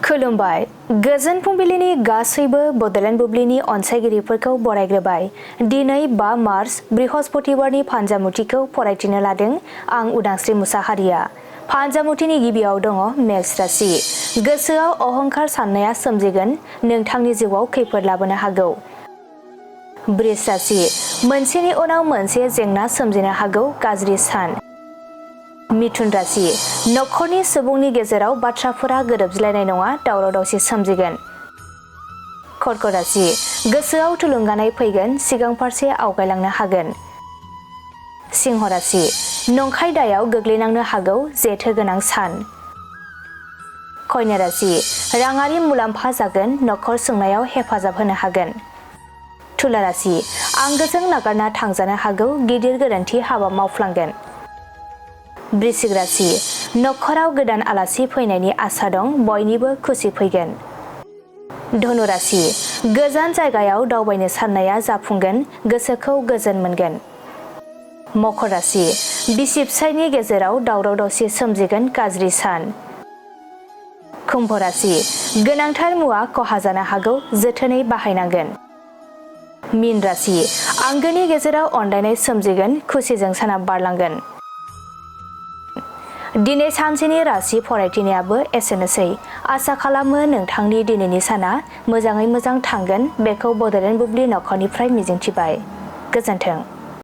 खुलुमबाय गोजोन फुंबिलिनि गासैबो बडलेण्ड बुब्लिनि अनसायगिरिफोरखौ बरायग्रोबाय। दिनै 5 मार्च बृहस्पतिबारनि फान्जामुथिखौ फरायथिनो लादों आं उदांस्रि मुसाहारिया। फान्जामुथिनि गिबियाव दङ मेष राशि। गोसोआव अहंकार साननाया सोमजिगोन, नोंथांनि जिउआव खैफोद लाबोनो हागौ। वृष राशि। मोनसेनि उनाव मोनसे जेंना सोमजिनो हागौ, गाज्रि सान। मिथुन राशि। नखरनि सुबुंनि गेजेराव बाथ्राफोरा गोरोबज्लायनाय नङा, दावराव दावसि सोमजिगोन। कर्क राशि। गोसोआव थुलुंगानाय फैगोन, सिगां फारसे आवगायलांनो हागोन। सिंह राशि। नंखाय दायाव गोग्लैनांनो हागौ, जेथो गोनां सान। कन्या राशि। राङारि मुलाम्फा जागोन, नखर सुंनायाव हेफाजाब होनो हागोन। तुला राशि। आंगोजों नागारना थांजानो हागौ, गिदिर गोरोन्थि हाबा मावफ्लांगोन। वृश्चिक राशि। नखराव गोदान आलासि फैनायनि आसा दं, बयनिबो खुसि फैगोन। धनु राशि। गोजान जायगायाव दावबायनो साननाया जाफुंगोन, गोसोखौ गोजोन मोनगोन। मकर राशि। बिसि फिसायनि गेजेराव दावराव दावसि सोमजिगोन, गाज्रि सान। कुम्भ राशि। गोनांथार मुवा खहा जानो हागौ, जोथोनै बाहायनांगोन। मीन राशि। आंगोनि गेजेराव अनलायनाय सोमजिगोन, खुसिजों साना बारलांगोन। दिनै सानसेनि राशि फरायथिनायाबो एसेनोसै। आसा खालामो नोंथांनि दिनैनि साना मोजाङै मोजां थांगोन, बेखौ बडलेण्ड बुब्लि नखरनिफ्राय मिजिंथिबाय। गोजोन्थों।